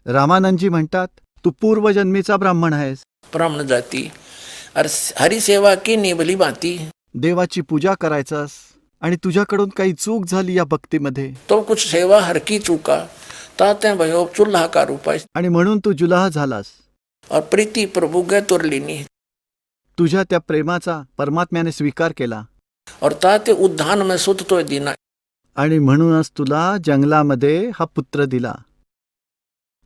रामानंदजी म्हणतात, तू पूर्वजन्मीचा ब्राह्मण आहेस. ब्राह्मण जाती और हरी सेवा की निभली भांति। देवाची पूजा करायचास आणि तुझ्याकडून काही चूक झाली या भक्तीमध्ये तो कुछ सेवा हर की चूका ताते भयो चूल्हा का उपाय। आणि म्हणून तू जुलाह झालास. और प्रीति प्रभु गै तुरलिनी तुझ्या त्या प्रेमाचा परमात्म्याने स्वीकार केला और ताते उद्यान में सुत तो दीना। आणि म्हणूनच तुला जंगलामध्ये हा पुत्र दिला.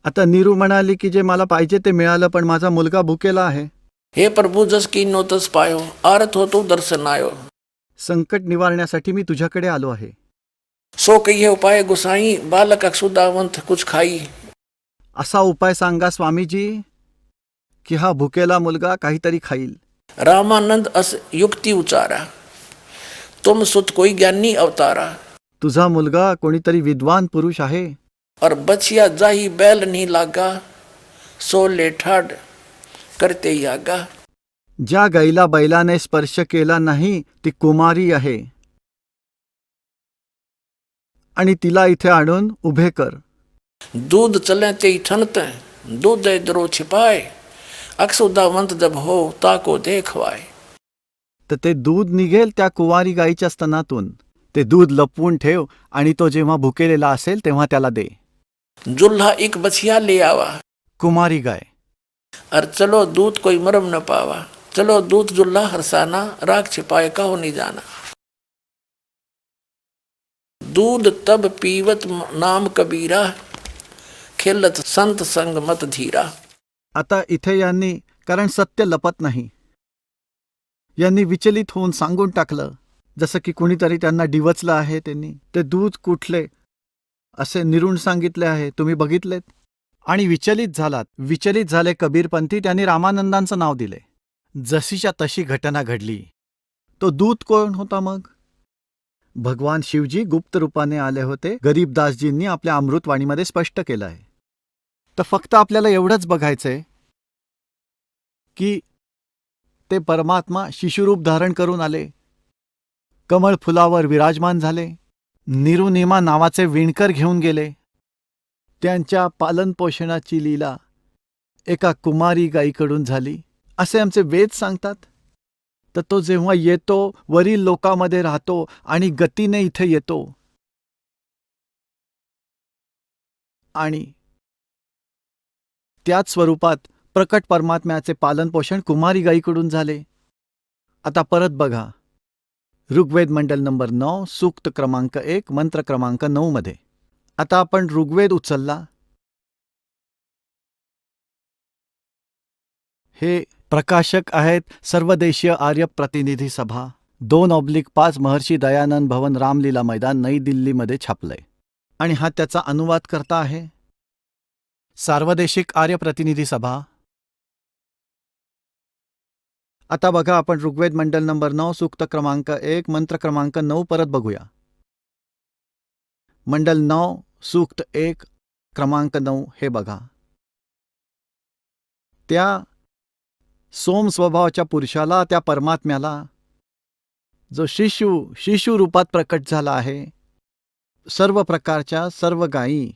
आता नीरू म्हणाली की जे मला पाहिजे ते मिळालं, पण माझा मुलगा भुकेला आहे. हे प्रभु जस की नो तस पायो आरत हो तो दर्शन आयो। संकट निवारण्यासाठी मी तुझ्याकडे आलो आहे. सो कहिए उपाय गुसाई बालक अक्षुदावंत कुछ खाई। असा उपाय सांगा स्वामीजी की हा भुकेला मुलगा काहीतरी खाईल. रामानंद अस युक्ति उचारा तुम सुत कोई ज्ञानी अवतारा। तुझा मुलगा कोणीतरी विद्वान पुरुष आहे. और बचिया जाही बैल नहीं लागा सो लेठाड करते ही आगा। ज्या गाईला बैलाने स्पर्श केला नाही ती कुमारी आहे आणि तिला इथे आणून उभे कर. दूध चले ते ठनते दूध दरो छिपाए अक्षुदावंत जब हो ताको देखवाए। तर ते दूध निघेल त्या कुवारी गाईच्या स्तनातून. ते दूध लपवून ठेव आणि तो जेव्हा भुकेलेला असेल तेव्हा त्याला दे. जुल्हा एक बछिया ले आवा कुमारी गाय. और चलो दूध कोई मरम न पावा। चलो दूध जुल्हा हरसाना राख छिपाए कहो नहीं जाना। दूध तब पीवत नाम कबीरा खेलत संत संग मत धीरा। आता इथे यांनी, कारण सत्य लपत नाही, यांनी विचलित होऊन सांगून टाकलं, जसं की कुणीतरी त्यांना डिवचलं आहे. त्यांनी ते दूध कुठले असे निरुण सांगितले आहे, तुम्ही बघितलेत आणि विचलित झालात. विचलित झाले कबीरपंथी. त्यांनी रामानंदांचं नाव दिले. जशीच्या तशी घटना घडली. तो दूत कोण होता मग? भगवान शिवजी गुप्त रूपाने आले होते. गरीबदासजींनी आपल्या अमृतवाणीमध्ये स्पष्ट केलं आहे. तर फक्त आपल्याला एवढंच बघायचंय की ते परमात्मा शिशुरूप धारण करून आले, कमळ फुलावर विराजमान झाले, निरुनिमा नावाचे विणकर घेऊन गेले. त्यांच्या पालनपोषणाची लीला एका कुमारी गाईकडून झाली असे आमचे वेद सांगतात. तर तो जेव्हा येतो, वरील लोकामध्ये राहतो आणि गतीने इथे येतो आणि त्याच स्वरूपात प्रकट परमात्म्याचे पालनपोषण कुमारी गाईकडून झाले. आता परत बघा ऋग्वेद मंडल नंबर 9 सूक्त क्रमांक 1 मंत्र क्रमांक 9 मध्ये. आता आपण ऋग्वेद उचलला. हे प्रकाशक आहेत सर्वदेशीय आर्य प्रतिनिधी सभा 2/5 महर्षी दयानंद भवन रामलीला मैदान नई दिल्लीमध्ये छापलंय. आणि हा त्याचा अनुवाद करता आहे सार्वदेशिक आर्य प्रतिनिधी सभा. आता बघा आपण ऋग्वेद मंडल नंबर 9 सूक्त क्रमांक 1 मंत्र क्रमांक 9 परत बघूया. मंडल 9 सूक्त 1 क्रमांक 9 हे बघा. त्या सोम स्वभावाच्या पुरुषाला, त्या परमात्म्याला जो शिशु रूपात प्रकट झाला आहे, सर्व प्रकारच्या सर्व गायी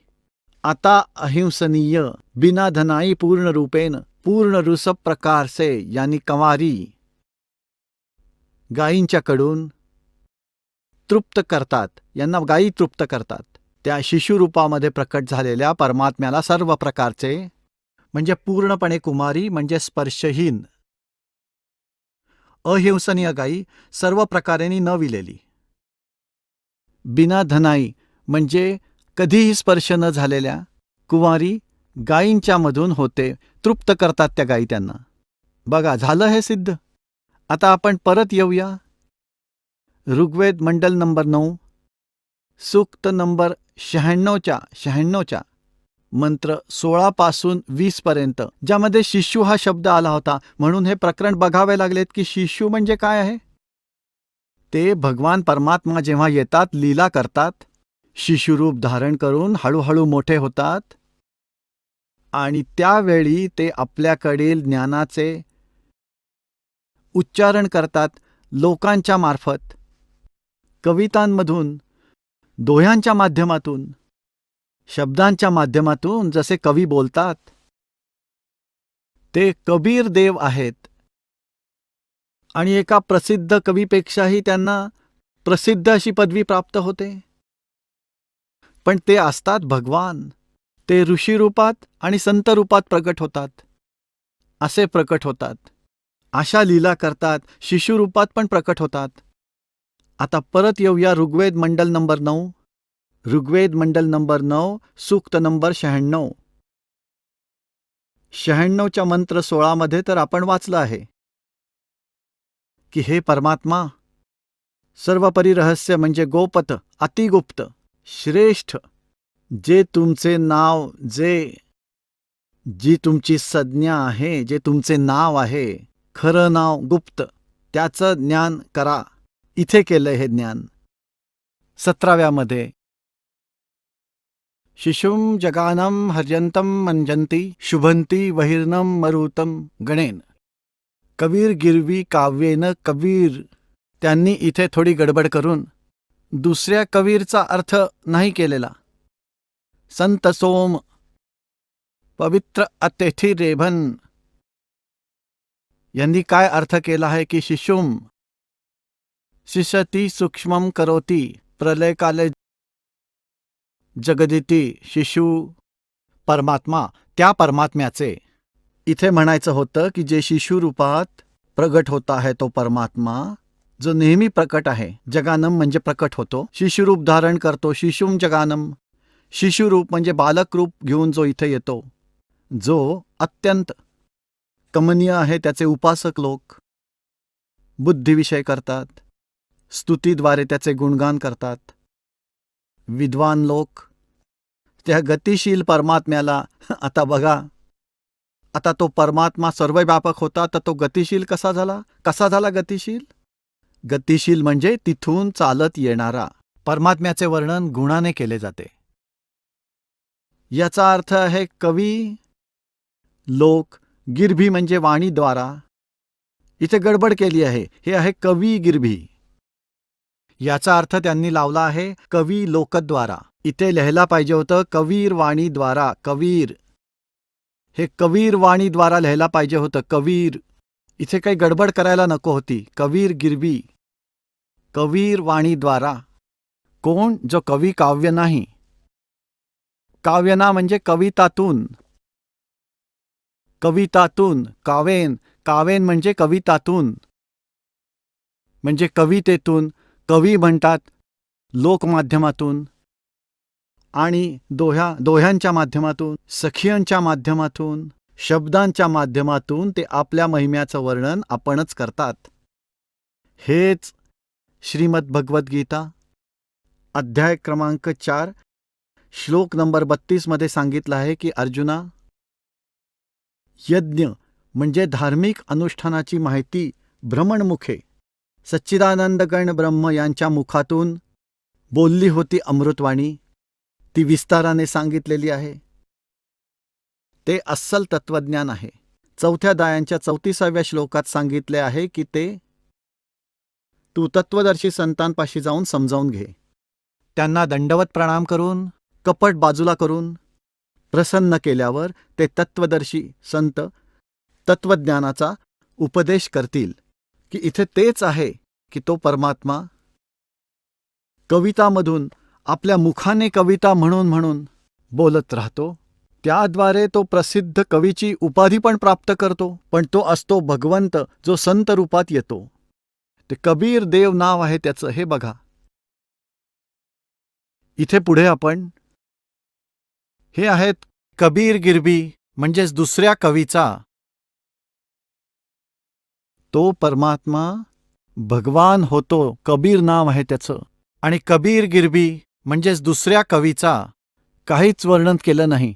आता अहिंसनीय बिना धनाई पूर्ण रूपेन पूर्ण ऋषभ प्रकार से यानी कंवारी गायींच्याकडून तृप्त करतात. यांना गायी तृप्त करतात. त्या शिशुरूपामध्ये प्रकट झालेल्या परमात्म्याला सर्व प्रकारचे, म्हणजे पूर्णपणे कुमारी म्हणजे स्पर्शहीन अहिंसनीय गायी, सर्व प्रकारेनी न विलेली, बिना धनाई म्हणजे कधीही स्पर्श न झालेल्या कुंवारी गायींच्या मधून होते, तृप्त करतात त्या गायी त्यांना. बघा झालं हे सिद्ध. आता आपण परत येऊया ऋग्वेद मंडल नंबर 9 सूक्त नंबर 96च्या मंत्र 16 पासून 20 पर्यंत, ज्यामध्ये शिशु हा शब्द आला होता. म्हणून हे प्रकरण बघावे लागलेत की शिशु म्हणजे काय आहे. ते भगवान परमात्मा जेव्हा येतात, लीला करतात, शिशुरूप धारण करून हळूहळू मोठे होतात आणि त्यावेळी ते आपल्याकडील ज्ञानाचे उच्चारण करतात लोकांच्या मार्फत, कवितांमधून, दोह्यांच्या माध्यमातून, शब्दांच्या माध्यमातून जसे कवी बोलतात ते कबीर देव आहेत. आणि एका प्रसिद्ध कवीपेक्षाही त्यांना प्रसिद्ध अशी पदवी प्राप्त होते. पण ते असतात भगवान. ते ऋषी रूपात आणि संत रूपात प्रकट होतात. असे प्रकट होतात. अशा लीला करतात. शिशुरूपात पण प्रकट होतात. आता परत येऊया ऋग्वेद मंडल नंबर 9. ऋग्वेद मंडल नंबर 9, सूक्त नंबर 96. 96च्या मंत्र 16 तर आपण वाचलं आहे की हे परमात्मा, सर्वपरी रहस्य म्हणजे गोपत, अतिगुप्त, श्रेष्ठ, जे तुमचे नाव, जी तुमची संज्ञा आहे, जे तुमचे नाव आहे, खरं नाव गुप्त, त्याचं ज्ञान करा. इथे केलंय हे ज्ञान. 17व्यामध्ये शिशुम जगानम हर्यंतम मंजंती शुभंती वहिर्नम मरुतम गणेन. कबीर गिरवी काव्येन कबीर. त्यांनी इथे थोडी गडबड करून दुसऱ्या कबीरचा अर्थ नाही केलेला. संत सोम पवित्र अतिथी रेभन यांनी काय अर्थ केला आहे की शिशुम शिशती सूक्ष्मम करोती प्रलयकाले जगदिती. शिशु परमात्मा, त्या परमात्म्याचे इथे म्हणायचं होतं की जे शिशुरूपात प्रगट होता आहे तो परमात्मा, जो नेहमी प्रकट आहे. जगानम म्हणजे प्रकट होतो, शिशुरूप धारण करतो. शिशुम जगानम, शिशुरूप म्हणजे बालक रूप घेऊन जो इथे येतो, जो अत्यंत कमनीय आहे. त्याचे उपासक लोक बुद्धिविषय करतात, स्तुतीद्वारे त्याचे गुणगान करतात. विद्वान लोक त्या गतिशील परमात्म्याला, आता बघा, आता तो परमात्मा सर्वव्यापक होता, तर तो गतिशील कसा झाला? कसा झाला गतिशील? गतिशील म्हणजे तिथून चालत येणारा. परमात्म्याचे वर्णन गुणाने केले जाते. याचा अर्थ आहे कवी लोक. गिरभी म्हणजे वाणीद्वारा. इथे गडबड केली आहे. हे आहे कवी गिरभी. याचा अर्थ त्यांनी लावला आहे कवी लोकद्वारा. इथे लिहायला पाहिजे होतं कवीर वाणीद्वारा. कवीर, हे कवीर वाणीद्वारा लिहायला पाहिजे होतं. कवीर, इथे काही गडबड करायला नको होती. कवीर गिरवी, कवीर वाणीद्वारा. कोण? जो कवी काव्य नाही. काव्यना म्हणजे कवितातून. कवितातून कावेन, कावेन म्हणजे कवितातून, म्हणजे कवितेतून. कवी म्हणतात लोकमाध्यमातून आणि दोह्यांच्या माध्यमातून, सखियांच्या माध्यमातून, शब्दांच्या माध्यमातून ते आपल्या महिम्याचं वर्णन आपणच करतात. हेच श्रीमद भगवद्गीता अध्याय क्रमांक 4 श्लोक नंबर 32 सांगितलं आहे की अर्जुना, यज्ञ म्हणजे धार्मिक अनुष्ठानाची माहिती भ्रमणमुखे सच्चिदानंदगण ब्रह्म यांच्या मुखातून बोलली होती अमृतवाणी. ती विस्ताराने सांगितलेली आहे. ते अस्सल तत्वज्ञान आहे. 4थ्या अध्यायाच्या 34व्या श्लोकात सांगितले आहे की ते तू तत्वदर्शी संतांपाशी जाऊन समजावून घे. त्यांना दंडवत प्रणाम करून, कपट बाजूला करून प्रसन्न केल्यावर ते तत्वदर्शी संत तत्वज्ञानाचा उपदेश करतील. की इथे तेच आहे की तो परमात्मा कवितामधून आपल्या मुखाने कविता म्हणून बोलत राहतो. त्याद्वारे तो प्रसिद्ध कवीची उपाधी पण प्राप्त करतो. पण तो असतो भगवंत, जो संत रूपात येतो. ते कबीर देव नाव आहे त्याचं. हे बघा, इथे पुढे आपण हे आहेत कबीर गिरबी म्हणजेच दुसऱ्या कवीचा. तो परमात्मा भगवान होतो, कबीर नाव आहे त्याचं. आणि कबीर गिरबी म्हणजेच दुसऱ्या कवीचा काहीच वर्णन केलं नाही.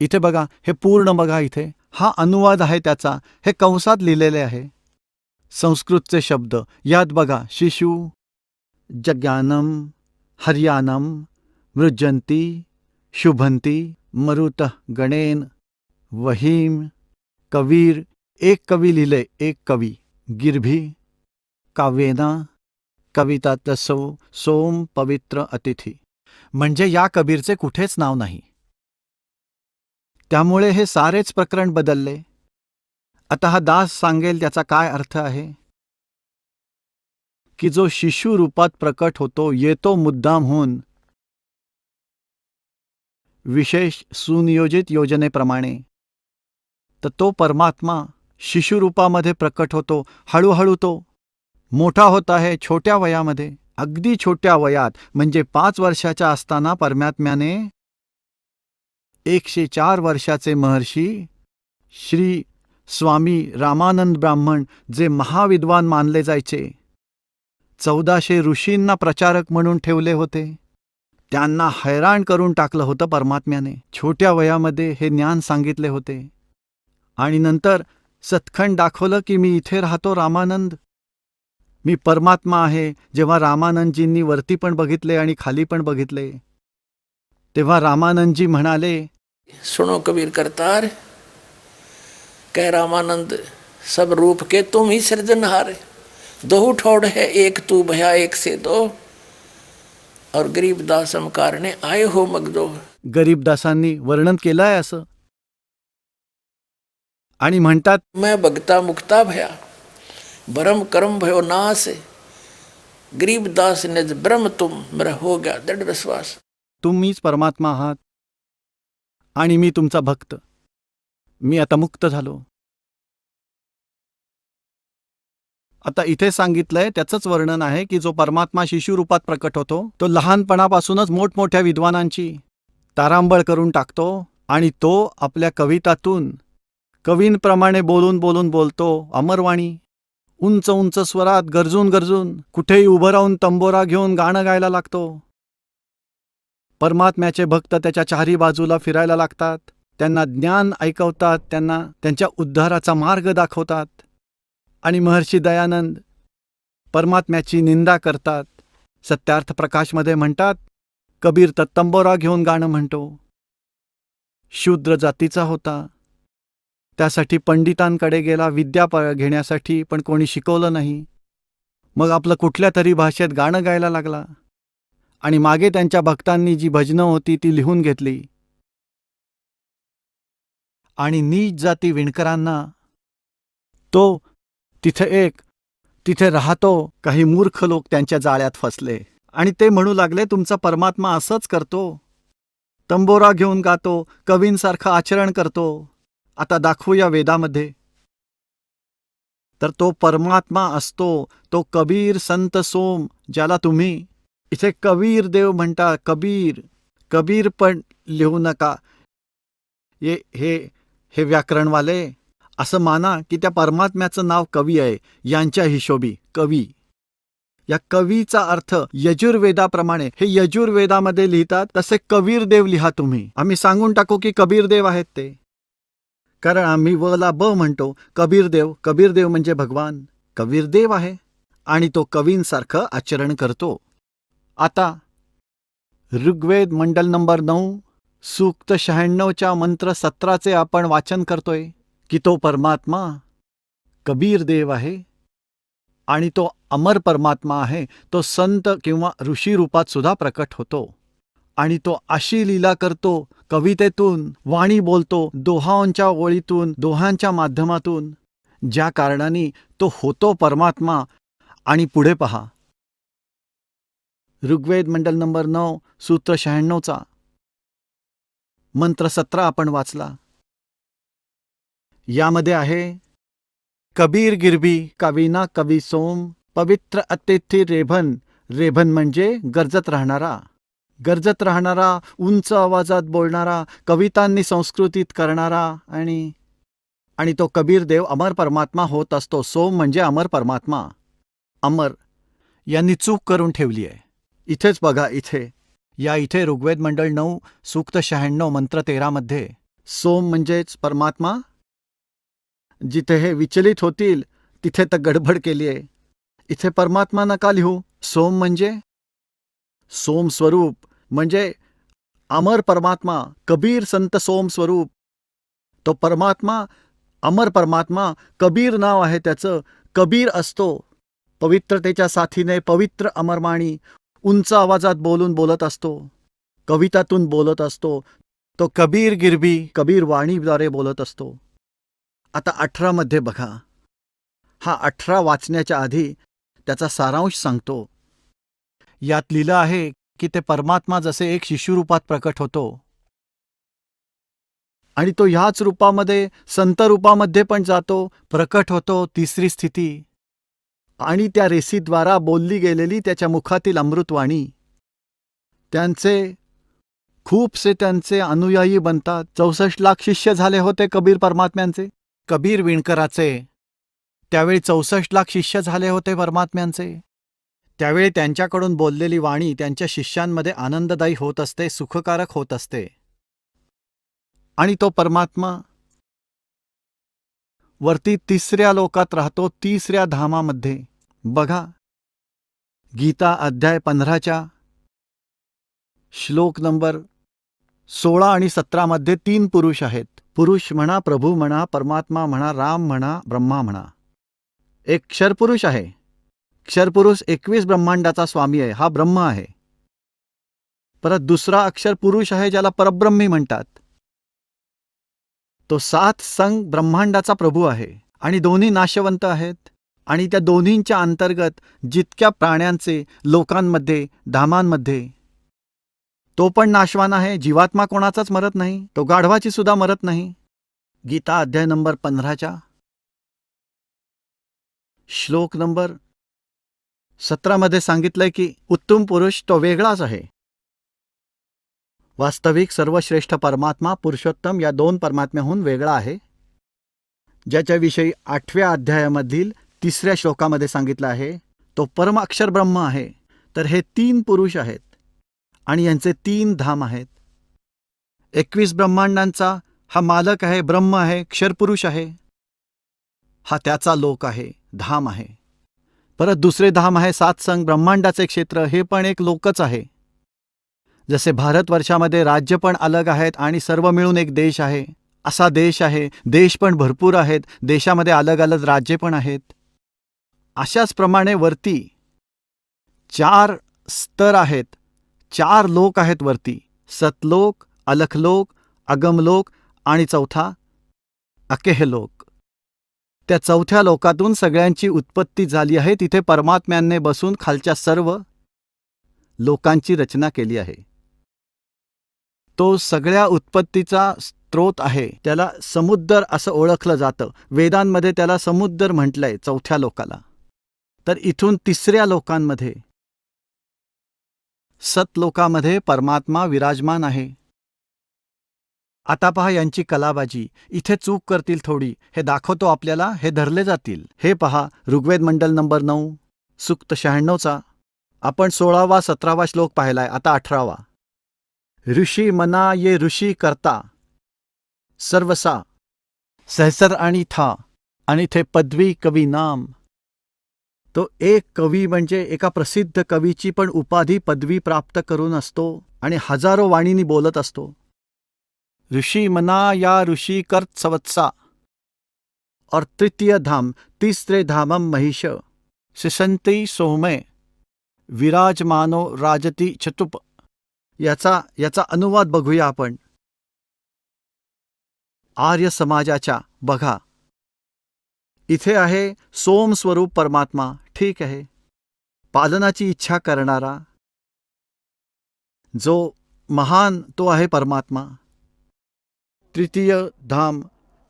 इथे बघा, हे पूर्ण बघा. इथे हा अनुवाद आहे त्याचा. हे कंसात लिहिलेले आहे संस्कृतचे शब्द. यात बघा, शिशु जज्ञानम हर्यानम मृजंती शुभंती मरुत गणेन वहीम. कवीर, एक कवी लिहिले, एक कवी. गिरभी काव्येना कविता तसो सोम पवित्र अतिथी. म्हणजे या कबीरचे कुठेच नाव नाही. त्यामुळे हे सारेच प्रकरण बदलले. आता हा दास सांगेल त्याचा काय अर्थ आहे, की जो शिशु रूपात प्रकट होतो, येतो मुद्दामहून विशेष सुनियोजित योजनेप्रमाणे, तर तो परमात्मा शिशुरूपामध्ये प्रकट होतो. हळूहळू तो मोठा होत आहे. छोट्या वयामध्ये, अगदी छोट्या वयात, म्हणजे 5 वर्षाच्या असताना परमात्म्याने 104 वर्षाचे महर्षी श्री स्वामी रामानंद ब्राह्मण, जे महाविद्वान मानले जायचे, 1400 ऋषींना प्रचारक म्हणून ठेवले होते, त्यांना हैराण करून टाकलं होतं परमात्म्याने. छोट्या वयामध्ये हे ज्ञान सांगितले होते. आणि नंतर सत्खंड दाखवलं की मी इथे राहतो रामानंद, मी परमात्मा आहे. जेव्हा रामानंदजींनी वरती पण बघितले आणि खाली पण बघितले, तेव्हा रामानंदजी म्हणाले, सुनो कबीर करतार, कह रामानंद, सब रूप के तुम ही सृजनहार, दो ठोड़ है एक तू भया एक से दो, और गरीबदास कारणे आए हो मगदो. गरीबदासांनी वर्णन केलंय असं. आणि म्हणतात, मैं भगता मुक्ता भया, भरम कर्म भयो नाश, गरीबदास निज ब्रह्म तुम, मेरा हो गया दृढ़ विश्वास. तुम्हीच परमात्मा आहात आणि मी तुमचा भक्त. मी आता मुक्त झालो. आता इथे सांगितलंय त्याचंच वर्णन आहे की जो परमात्मा शिशुरूपात प्रकट होतो, तो लहानपणापासूनच मोठमोठ्या विद्वानांची तारांबळ करून टाकतो आणि तो आपल्या कवितातून कवींप्रमाणे बोलून बोलून बोलतो. अमरवाणी, उंच उंच स्वरात गरजून गरजून कुठेही उभं राहून तंबोरा घेऊन गाणं गायला लागतो. परमात्म्याचे भक्त त्याच्या चारी बाजूला फिरायला लागतात, त्यांना ज्ञान ऐकवतात, त्यांना त्यांच्या उद्धाराचा मार्ग दाखवतात. आणि महर्षी दयानंद परमात्म्याची निंदा करतात. सत्यार्थ प्रकाशमध्ये म्हणतात, कबीर तर तंबोरा घेऊन गाणं म्हणतो. शूद्र जातीचा होता, त्यासाठी पंडितांकडे गेला विद्या घेण्यासाठी, पण कोणी शिकवलं नाही. मग आपलं कुठल्या तरी भाषेत गाणं गायला लागला आणि मागे त्यांच्या भक्तांनी जी भजनं होती ती लिहून घेतली आणि नीच जाती विणकरांना तो तिथे राहतो. काही मूर्ख लोक त्यांच्या जाळ्यात फसले आणि ते म्हणू लागले, तुमचा परमात्मा असंच करतो, तंबोरा घेऊन गातो, कवींसारखं आचरण करतो. आता दाखवूया वेदामध्ये. तर तो परमात्मा असतो, तो कबीर संत सोम, ज्याला तुम्ही इथे कबीर देव म्हणता. कबीर पण लिहू नका. हे व्याकरणवाले असं माना की त्या परमात्म्याचं नाव कवी आहे. यांच्या हिशोबी कवी, या कवीचा अर्थ यजुर्वेदाप्रमाणे हे यजुर्वेदामध्ये लिहितात तसे कबीर देव लिहा तुम्ही. आम्ही सांगून टाकू की कबीर देव आहेत ते, कारण आम्ही वला ब म्हणतो. कबीर देव म्हणजे भगवान. कबीर देव आहे आणि तो कवींसारखं आचरण करतो. आता ऋग्वेद मंडल नंबर 9 सूक्त 96च्या मंत्र 17चे आपण वाचन करतोय की तो परमात्मा कबीर देव आहे आणि तो अमर परमात्मा आहे. तो संत किंवा ऋषी रूपात सुद्धा प्रकट होतो आणि तो अशी लीला करतो, कवितेतून वाणी बोलतो, दोहांच्या ओळीतून, दोहांच्या माध्यमातून, ज्या कारणाने तो होतो परमात्मा. आणि पुढे पहा, ऋग्वेद मंडल नंबर 9 सूत्र 96चा मंत्र 17 आपण वाचला. यामध्ये आहे, कबीर गिरबी कविना कवी सोम, पवित्र अतिथी रेभन. रेभन म्हणजे गरजत राहणारा, उंच आवाजात बोलणारा, कवितांनी संस्कृतीत करणारा. आणि तो कबीर देव अमर परमात्मा होत असतो. सोम म्हणजे अमर परमात्मा. अमर यांनी चूक करून ठेवली आहे. इथेच बघा, इथे ऋग्वेद मंडळ 9 सूक्त 96 मंत्र 13 मध्ये सोम म्हणजेच परमात्मा. जिथे हे विचलित होतील तिथे तर गडबड केली आहे. इथे परमात्मा नका लिहू. सोम म्हणजे सोम स्वरूप, म्हणजे अमर परमात्मा. कबीर संत सोम स्वरूप. तो परमात्मा अमर परमात्मा. कबीर नाव आहे त्याचं. कबीर असतो पवित्रतेच्या साथीने, पवित्र अमरवाणी, उंच आवाजात बोलत असतो. कवितातून बोलत असतो, तो कबीर गिरबी कबीर वाणीद्वारे बोलत असतो. आता 18 मध्ये बघा. हा 18 वाचण्याच्या आधी त्याचा सारांश सांगतो. यात लिहिलं आहे की ते परमात्मा जसे एक शिशुरूपात प्रकट होतो आणि तो ह्याच रूपामध्ये संत रूपामध्ये पण जातो, प्रकट होतो, तिसरी स्थिती. आणि त्या रेसीद्वारा बोलली गेलेली त्याच्या मुखातील अमृतवाणी खूपसे त्यांचे अनुयायी बनतात. 64 लाख शिष्य झाले होते कबीर परमात्म्यांचे, कबीर विणकराचे. त्यावेळी 64 लाख शिष्य झाले होते परमात्म्यांचे. त्यावेळी त्यांच्याकडून बोललेली वाणी त्यांच्या शिष्यांमध्ये आनंददायी होत असते, सुखकारक होत असते. आणि तो परमात्मा वरती 3ऱ्या लोकात राहतो, 3ऱ्या धामामध्ये. बघा, गीता अध्याय 15च्या श्लोक नंबर 16 आणि 17 मध्ये 3 पुरुष आहेत. पुरुष म्हणा, प्रभू म्हणा, परमात्मा म्हणा, राम म्हणा, ब्रह्मा म्हणा. एक क्षरपुरुष आहे. क्षरपुरुष 21 ब्रह्मांडाचा स्वामी आहे, हा ब्रह्म आहे. परत दुसरा अक्षर पुरुष आहे ज्याला परब्रह्मी म्हणतात. तो 7 संग ब्रह्मांडाचा प्रभू आहे आणि दोन्ही नाशवंत आहेत. आणि त्या दोन्हींच्या अंतर्गत जितक्या प्राण्यांचे लोकांमध्ये, धामांमध्ये, तो पण नाशवान आहे. जीवात्मा कोणाचाच मरत नाही, तो गाढवाची सुद्धा मरत नाही. गीता अध्याय नंबर 15च्या श्लोक नंबर 17 मध्ये सांगितलंय की उत्तम पुरुष तो वेगळाच आहे. वास्तविक सर्वश्रेष्ठ परमात्मा पुरुषोत्तम या 2 परमात्म्याहून वेगळा आहे, ज्याच्याविषयी 8व्या अध्यायामधील 3ऱ्या श्लोकामध्ये सांगितलं आहे. तो परम अक्षर ब्रह्म आहे. तर हे 3 पुरुष आहेत आणि यांचे 3 धाम आहेत. 21 ब्रह्मांडांचा हा मालक आहे, ब्रह्म आहे, क्षरपुरुष आहे. हा त्याचा लोक आहे, धाम आहे. परत दुसरे धाम आहे 7 संग ब्रह्मांडाचे क्षेत्र, हे पण एक लोकच आहे. जसे भारतवर्षामध्ये राज्य पण अलग आहेत आणि सर्व मिळून एक देश आहे, असा देश आहे. देश पण भरपूर आहेत, देशामध्ये अलग अलग राज्ये पण आहेत. अशाच प्रमाणे वरती 4 स्तर आहेत, 4 लोक आहेत वरती. सतलोक, अलखलोक, अगमलोक आणि चौथा अकेहलोक. त्या 4थ्या लोकातून सगळ्यांची उत्पत्ती झाली आहे. तिथे परमात्म्याने बसून खालच्या सर्व लोकांची रचना केली आहे. तो सगळ्या उत्पत्तीचा स्रोत आहे. त्याला समुद्र असं ओळखलं जातं. वेदांमध्ये त्याला समुद्र म्हटलंय 4थ्या लोकाला. तर इथून 3ऱ्या लोकांमध्ये, सतलोकामध्ये परमात्मा विराजमान आहे. आता पहा यांची कलाबाजी. इथे चूक करतील थोडी, हे दाखवतो आपल्याला, हे धरले जातील. हे पहा, ऋग्वेद मंडल नंबर 9 सूक्त 96चा आपण 16वा 17वा श्लोक पाहिलाय. आता 18वा. ऋषी मना ये ऋषी करता सर्वसा सहसर आणि था आणि थे पदवी कवी नाम. तो एक कवी म्हणजे एका प्रसिद्ध कवीची पण उपाधी, पदवी प्राप्त करून असतो आणि हजारो वाणींनी बोलत असतो. ऋषी मना या ऋषी कर्त सवत्सा और तृतीय धाम, 3रे धामम महिष सिसंती सोमय विराजमानो राजती चतुप. याचा अनुवाद बघूया आपण. आर्य समाजाच्या बघा, इथे आहे सोम स्वरूप परमात्मा, ठीक आहे, पालनाची इच्छा करणारा जो महान, तो आहे परमात्मा.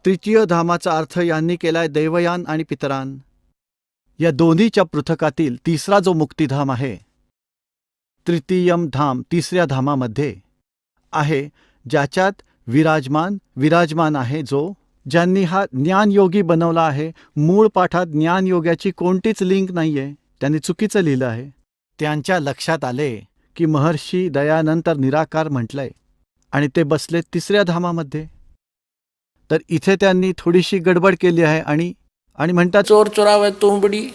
तृतीय धामाचा अर्थ यांनी केलाय देवयान आणि पितरान. या दोन्हीच्या पृथकातील 3रा जो मुक्तिधाम आहे, तृतीयम धाम, 3ऱ्या धामामध्ये आहे, ज्याच्यात विराजमान आहे, ज्यांनी हा ज्ञानयोगी बनवला आहे. मूळ पाठात ज्ञानयोगाची कोणतीच लिंक नाहीये, त्यांनी चुकीचं लिहिलं आहे. त्यांच्या लक्षात आले की महर्षी दयानंतर निराकार म्हटलंय आणि ते बसले 3ऱ्या धामामध्ये. तर इथे त्यांनी थोडीशी गडबड केली आहे आणि म्हणतात चोर चुरावे तुंबड़ी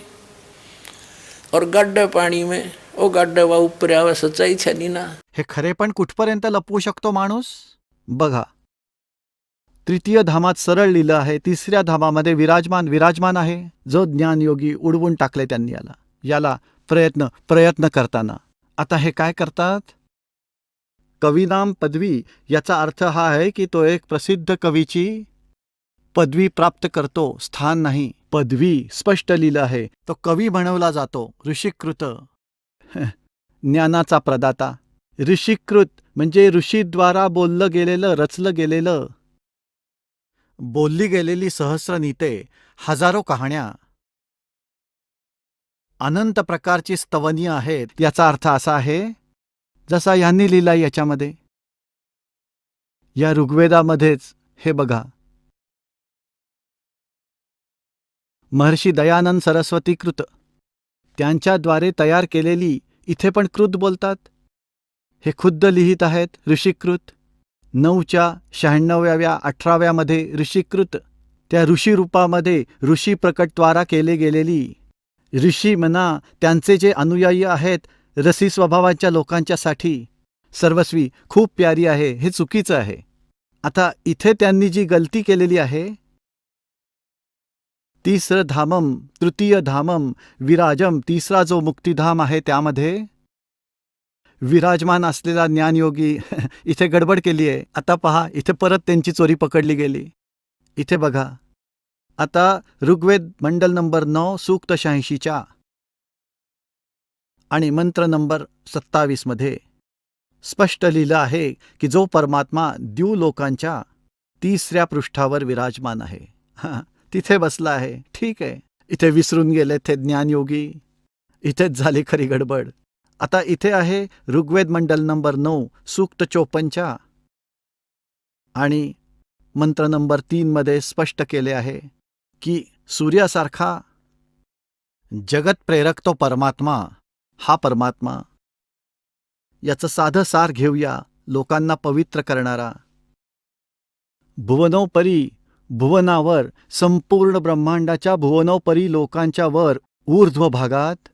और गड्ढे पाणी में ओ गड्ढे वा ऊपर आवे, सच्चाई छनी ना. हे खरे पण कुठपर्यंत लपवू शकतो माणूस. बघा, 3य धामात सरळ लिहिलं आहे, 3ऱ्या धामामध्ये विराजमान आहे, जो ज्ञानयोगी. उडवून टाकले त्यांनी याला प्रयत्न करताना. आता हे काय करतात, कविनाम पदवी याचा अर्थ हा आहे की तो एक प्रसिद्ध कवीची पदवी प्राप्त करतो, स्थान नाही. पदवी स्पष्ट लिहिलं आहे. तो कवी बनवला जातो. ऋषीकृत ज्ञानाचा प्रदाता. ऋषीकृत म्हणजे ऋषीद्वारा बोललं गेलेलं, रचलं गेलेलं, बोलली गेलेली सहस्र नीते, हजारो कहाण्या, अनंत प्रकारची स्तवनीय आहेत. याचा अर्थ असा आहे जसा यांनी लिहिला याच्यामध्ये. या ऋग्वेदामध्येच हे बघा, महर्षी दयानंद सरस्वती कृत, त्यांच्याद्वारे तयार केलेली. इथे पण कृत बोलतात. हे खुद्द लिहित आहेत ऋषीकृत. 9च्या 96व्या 18व्यामध्ये ऋषीकृत, त्या ऋषी रूपामध्ये ऋषी प्रकटद्वारा केले गेलेली. ऋषी म्हणा, त्यांचे जे अनुयायी आहेत रसी स्वभावाच्या लोकांच्यासाठी सर्वस्वी खूप प्यारी आहे. हे चुकीचं आहे. आता इथे त्यांनी जी गलती केलेली आहे, तिसरं धामम, तृतीय धामम, विराजम, तिसरा जो मुक्तिधाम आहे त्यामध्ये विराजमान असलेला ज्ञानयोगी इथे गडबड केली आहे. आता पहा, इथे परत त्यांची चोरी पकडली गेली. इथे बघा, आता ऋग्वेद मंडल नंबर 9 सूक्त 86च्या आणि मंत्र नंबर 27 मध्ये स्पष्ट लिहिलं आहे की जो परमात्मा द्यूलोकांच्या 3ऱ्या पृष्ठावर विराजमान आहे, तिथे बसला आहे. ठीक आहे, इथे विसरून गेले ते ज्ञानयोगी. इथेच झाली खरी गडबड. आता इथे आहे ऋग्वेद मंडल नंबर 9 सूक्त 54च्या आणि मंत्र नंबर 3 मध्ये स्पष्ट केले आहे की सूर्यासारखा जगत प्रेरक तो परमात्मा, हा परमात्मा. याचं साधं सार घेऊया. लोकांना पवित्र करणारा. भुवनोपरी, भुवनावर, संपूर्ण ब्रह्मांडाच्या भुवनोपरी लोकांच्या वर ऊर्ध्व भागात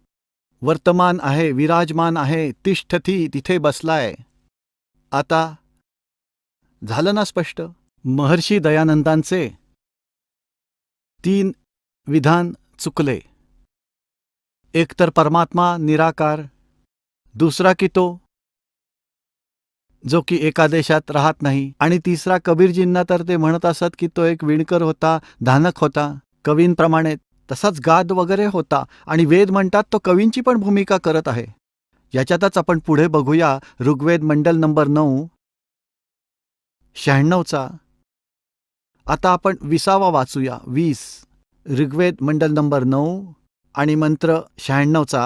वर्तमान आहे, विराजमान आहे, तिष्ठती, तिथे बसलाय. आता झालं ना स्पष्ट. महर्षी दयानंदांचे 3 विधान चुकले. एक तर परमात्मा निराकार, दुसरा की तो जो की एका देशात राहत नाही, आणि तिसरा कबीरजींना तर ते म्हणत असत की तो एक विणकर होता, धानक होता, कवींप्रमाणे तसाच गाद वगैरे होता. आणि वेद म्हणतात तो कवींची पण भूमिका करत आहे. याच्यातच आपण पुढे बघूया ऋग्वेद मंडल नंबर 9 96चा. आता आपण 20वा वाचूया. 20 ऋग्वेद मंडल नंबर 9 आणि मंत्र 96चा.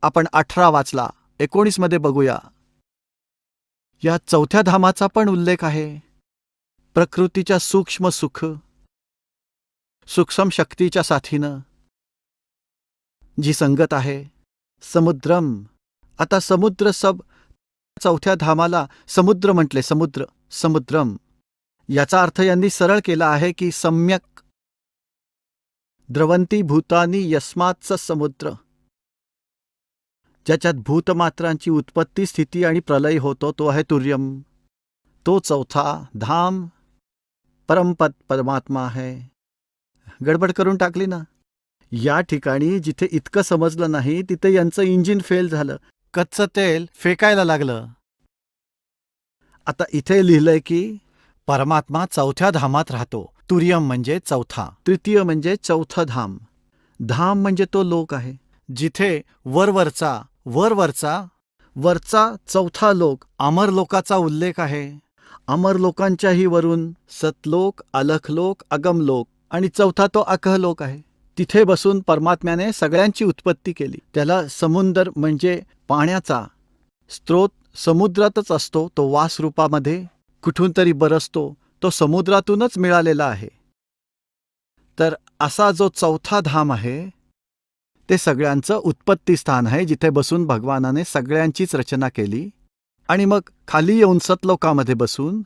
आपण 18 वाचला. 19 मध्ये बघूया. या चौथ्या धामाचा पण उल्लेख आहे. प्रकृतीच्या सूक्ष्म सुख, सूक्ष्म शक्तीच्या साथीनं जी संगत आहे. समुद्रम. आता समुद्र चौथ्या धामाला समुद्र म्हटले. समुद्र, समुद्रम. याचा अर्थ यांनी सरळ केला आहे की सम्यक द्रवंती भूतानी यस्मात्स समुद्र, ज्याच्यात भूतमात्रांची उत्पत्ती, स्थिती आणि प्रलय होतो, तो आहे तुर्यम. तो चौथा धाम परमपद परमात्मा आहे. गडबड करून टाकली ना. या ठिकाणी जिथे इतकं समजलं नाही तिथे यांचं इंजिन फेल झालं. कच्चं तेल फेकायला लागलं. आता इथे लिहिलंय की परमात्मा चौथ्या धामात राहतो. तुर्यम म्हणजे चौथा, तृतीय म्हणजे चौथं धाम. धाम म्हणजे तो लोक आहे जिथे वरचा चौथा लोक, अमर लोकाचा उल्लेख आहे. अमर लोकांच्याही वरून सतलोक, अलखलोक, अगमलोक आणि चौथा तो अकहलोक आहे. तिथे बसून परमात्म्याने सगळ्यांची उत्पत्ती केली. त्याला समुद्र म्हणजे पाण्याचा स्रोत समुद्रातच असतो. तो वास रूपामध्ये कुठून तरी बरसतो. तो समुद्रातूनच मिळालेला आहे. तर असा जो चौथा धाम आहे ते सगळ्यांचं उत्पत्ती स्थान आहे, जिथे बसून भगवानाने सगळ्यांचीच रचना केली. आणि मग खाली येऊन सतलोकामध्ये बसून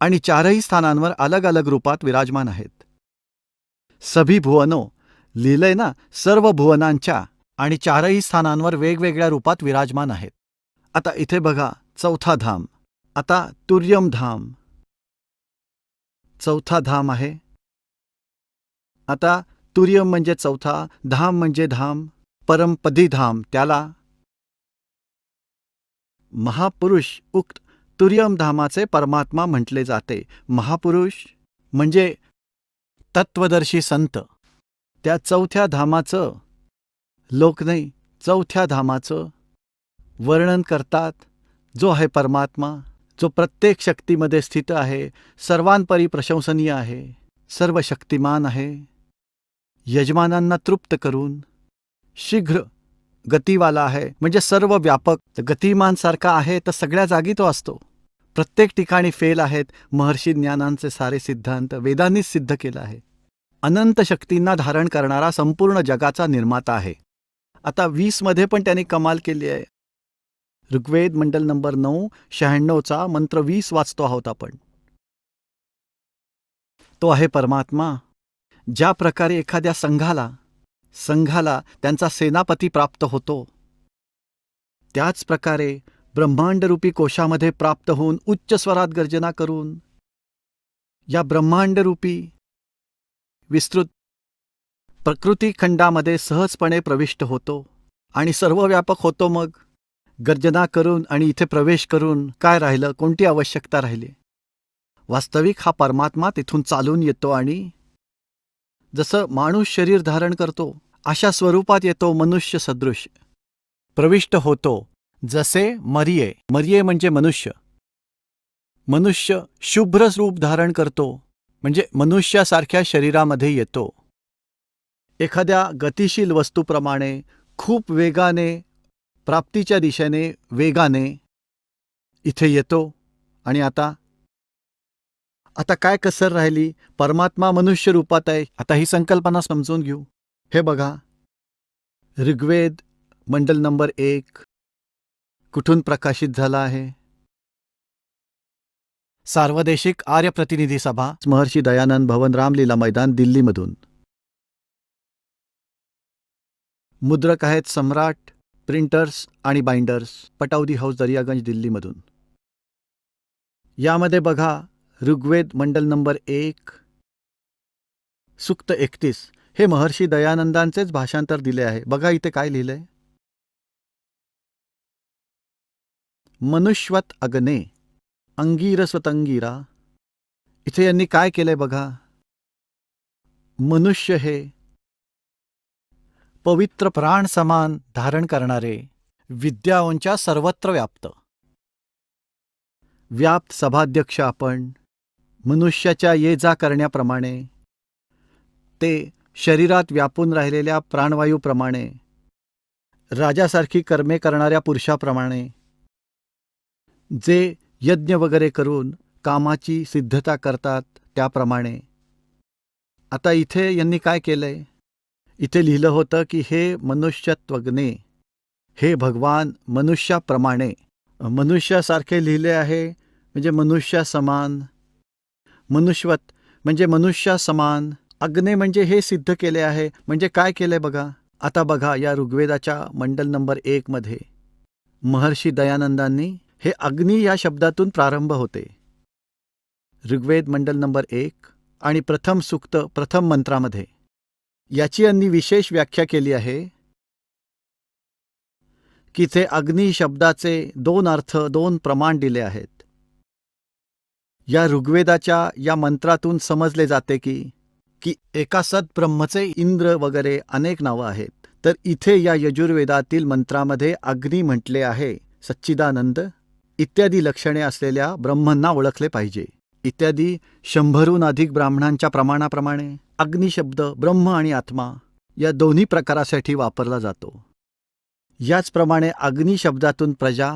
आणि 4ही स्थानांवर अलग अलग रूपात विराजमान आहेत. सभी भुवनो लिहिलंय ना, सर्व भुवनांच्या आणि 4ही स्थानांवर वेगवेगळ्या रूपात विराजमान आहेत. आता इथे बघा चौथा धाम. आता तुर्यम धाम चौथा धाम आहे. आता तुर्यम म्हणजे चौथा, धाम म्हणजे धाम, परमपदी धाम त्याला महापुरुष उक्त तुर्यम धामाचे परमात्मा म्हटले जाते. महापुरुष म्हणजे तत्वदर्शी संत. त्या चौथ्या धामाचं, लोक नाही, चौथ्या धामाचं वर्णन करतात, जो आहे परमात्मा, जो प्रत्येक शक्तीमध्ये स्थित आहे, सर्वांपरी प्रशंसनीय आहे, सर्व शक्तिमान आहे, यजमानांना तृप्त करून शीघ्र गतीवाला आहे, म्हणजे सर्व व्यापक. गतिमानसारखा आहे तर सगळ्या जागी तो असतो. प्रत्येक ठिकाणी फेल आहेत महर्षी ज्ञानांचे सारे सिद्धांत, वेदांनीच सिद्ध केलं आहे. अनंत शक्तींना धारण करणारा संपूर्ण जगाचा निर्माता आहे. आता 20 मध्ये पण त्यांनी कमाल केली आहे. ऋग्वेद मंडल नंबर 9 96चा मंत्र 20 वाचतो आहोत आपण. तो आहे परमात्मा. ज्या प्रकारे एखाद्या संघाला त्यांचा सेनापती प्राप्त होतो, त्याच प्रकारे ब्रह्मांडरूपी कोशामध्ये प्राप्त होऊन उच्च स्वरात गर्जना करून या ब्रह्मांडरूपी विस्तृत प्रकृती खंडामध्ये सहजपणे प्रविष्ट होतो आणि सर्व व्यापक होतो. मग गर्जना करून आणि इथे प्रवेश करून काय राहिलं, कोणती आवश्यकता राहिली? वास्तविक हा परमात्मा तिथून चालून येतो आणि जसं माणूस शरीर धारण करतो अशा स्वरूपात येतो, मनुष्य सदृश प्रविष्ट होतो. जसे मरिये म्हणजे मनुष्य शुभ्र रूप धारण करतो, म्हणजे मनुष्यासारख्या शरीरामध्ये येतो. एखाद्या गतिशील वस्तूप्रमाणे खूप वेगाने, प्राप्तीच्या दिशेने वेगाने इथे येतो. आणि आता काय कसर राहिली? परमात्मा मनुष्य रूपात आहे. आता ही संकल्पना समजून घेऊ. हे बघा, ऋग्वेद मंडल नंबर 1 कुठून प्रकाशित झाला आहे? सार्वदेशिक आर्य प्रतिनिधी सभा, महर्षी दयानंद भवन, रामलीला मैदान, दिल्लीमधून. मुद्रक आहेत सम्राट प्रिंटर्स आणि बाइंडर्स, पटाउदी हाऊस, दरियागंज, दिल्लीमधून. यामध्ये बघा, ऋग्वेद मंडल नंबर 1 सूक्त 31 हे महर्षी दयानंदांचेच भाषांतर दिले आहे. बघा इथे काय लिहिलंय. मनुष्वत अग्ने अंगीरस्वतंगीरा. इथे यांनी काय केलंय बघा. मनुष्य हे पवित्र प्राण समान धारण करणारे, विद्याओंच्या सर्वत्र व्याप्त सभाध्यक्ष आपण. मनुष्याच्या ये जा करण्याप्रमाणे, ते शरीरात व्यापून राहिलेल्या प्राणवायूप्रमाणे, राजासारखी कर्मे करणाऱ्या पुरुषाप्रमाणे, जे यज्ञ वगैरे करून कामाची सिद्धता करतात त्याप्रमाणे. आता इथे यांनी काय केलंय? इथे लिहिलं होतं की हे मनुष्यत्वज्ञे, हे भगवान मनुष्याप्रमाणे, मनुष्यासारखे लिहिले आहे, म्हणजे मनुष्यासमान. मनुष्वत म्हणजे मनुष्यासमान. अग्ने म्हणजे हे सिद्ध केले आहे, म्हणजे काय केले बघा. आता बघा, या ऋग्वेदाच्या मंडल नंबर 1 मध्ये महर्षी दयानंदांनी हे अग्नी या शब्दातून प्रारंभ होते. ऋग्वेद मंडल नंबर 1 आणि प्रथम सूक्त प्रथम मंत्रामध्ये याची यांनी विशेष व्याख्या केली आहे की ते अग्नी शब्दाचे 2 अर्थ, 2 प्रमाण दिले आहेत. या ऋग्वेदाच्या या मंत्रातून समजले जाते की एका सद्ब्रह्मचे इंद्र वगैरे अनेक नावं आहेत. तर इथे या यजुर्वेदातील मंत्रामध्ये अग्नी म्हटले आहे. सच्चिदानंद इत्यादी लक्षणे असलेल्या ब्रह्मांना ओळखले पाहिजे. इत्यादी 100हून अधिक ब्राह्मणांच्या प्रमाणाप्रमाणे अग्निशब्द ब्रह्म आणि आत्मा या दोन्ही प्रकारासाठी वापरला जातो. याचप्रमाणे अग्नी शब्दातून प्रजा